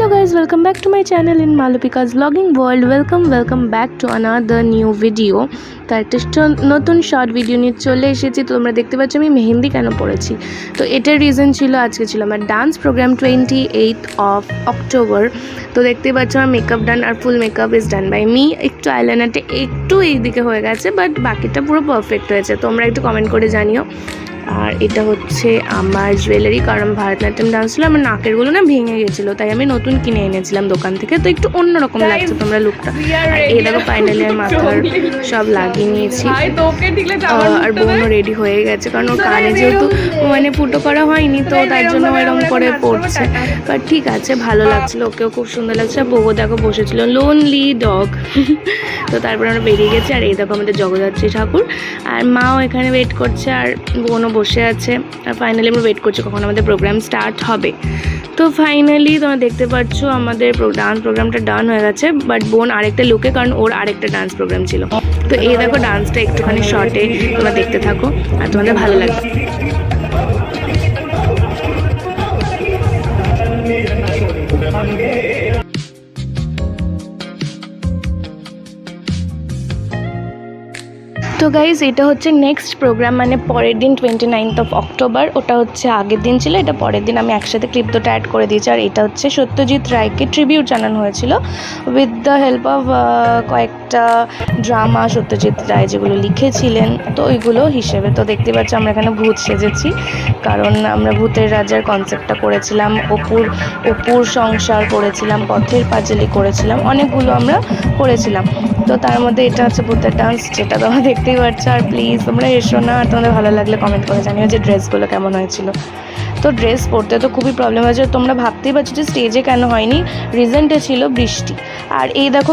Hello guys, welcome back to my channel in Malupika's vlogging world. Welcome back to another new video. তো একটা নতুন short video নিয়ে চলে এসেছি। তো তোমরা দেখতে পাচ্ছ আমি মেহেন্দি কেন পড়েছি। তো এটার রিজন ছিল আজকে ছিল আমার dance programme 28th of October। তো দেখতে পাচ্ছ আমার মেকআপ ডান আর full makeup is done by me. একটু আইলাইনারটা একটু এই দিকে হয়ে গেছে, বাট বাকিটা পুরো পারফেক্ট হয়েছে। তোমরা একটু কমেন্ট করে জানিও। আর এটা হচ্ছে আমার জুয়েলারি, কারণ ভারতনাট্যম ডান্স ছিল, আমার নাকেরগুলো না ভেঙে গেছিলো, তাই আমি নতুন কিনে এনেছিলাম দোকান থেকে। তো একটু অন্যরকম লাগছে তোমরা লুকটা। আর এই দেখো ফাইনালি আর মাথার সব লাগিয়ে নিয়েছি। আর বোনও রেডি হয়ে গেছে, কারণ ওর কানে যেহেতু মানে ফুটো করা হয়নি, তো তার জন্য এরকম করে পড়ছে। বাট ঠিক আছে, ভালো লাগছিলো, ওকেও খুব সুন্দর লাগছে। আর বউ দেখো বসেছিল লোনলি ডগ। তো তারপর আমরা বেরিয়ে গেছি। আর এই দেখো আমাদের জগদ্ধাত্রী ঠাকুর, আর মাও এখানে ওয়েট করছে, আর বোনও বসে আছে। আর ফাইনালি আমরা ওয়েট করছি কখন আমাদের প্রোগ্রাম স্টার্ট হবে। তো ফাইনালি তোমরা দেখতে পাচ্ছ আমাদের ডান্স প্রোগ্রামটা ডান হয়ে গেছে, বাট বোন আরেকটা লুকে, কারণ ওর আরেকটা ডান্স প্রোগ্রাম ছিল। তো এই দেখো ডান্সটা একটুখানি শর্টে তোমরা দেখতে থাকো, আর তোমাদের ভালো লাগবে। তো গাইজ এটা হচ্ছে নেক্সট প্রোগ্রাম, মানে পরের দিন 29th of October। ওটা হচ্ছে আগের দিন ছিল, এটা পরের দিন। আমি একসাথে ক্লিপ দুটো অ্যাড করে দিয়েছি। আর এটা হচ্ছে সত্যজিৎ রায়কে ট্রিবিউট জানানো হয়েছিল উইথ দ্য হেল্প অফ কয়েকটা ড্রামা সত্যজিৎ রায় যেগুলো লিখেছিলেন, তো ওইগুলো হিসেবে। তো দেখতে পাচ্ছি আমরা এখানে ভূত সেজেছি, কারণ আমরা ভূতের রাজার কনসেপ্টটা করেছিলাম, অপুর সংসার করেছিলাম, পথের পাঁচালী করেছিলাম, অনেকগুলো আমরা করেছিলাম। তো তার মধ্যে এটা হচ্ছে ভূতের ডান্স, যেটা তোমরা দেখতেই পাচ্ছ। আর প্লিজ তোমরা এসো না, আর তোমাদের ভালো লাগলে কমেন্ট করে জানিও যে ড্রেসগুলো কেমন হয়েছিল। তো ড্রেস পরতে তো খুবই প্রবলেম হয়েছে, তোমরা ভাবতেই পারছো যে স্টেজে কেন হয়নি। রিজনটা ছিল বৃষ্টি। আর এই দেখো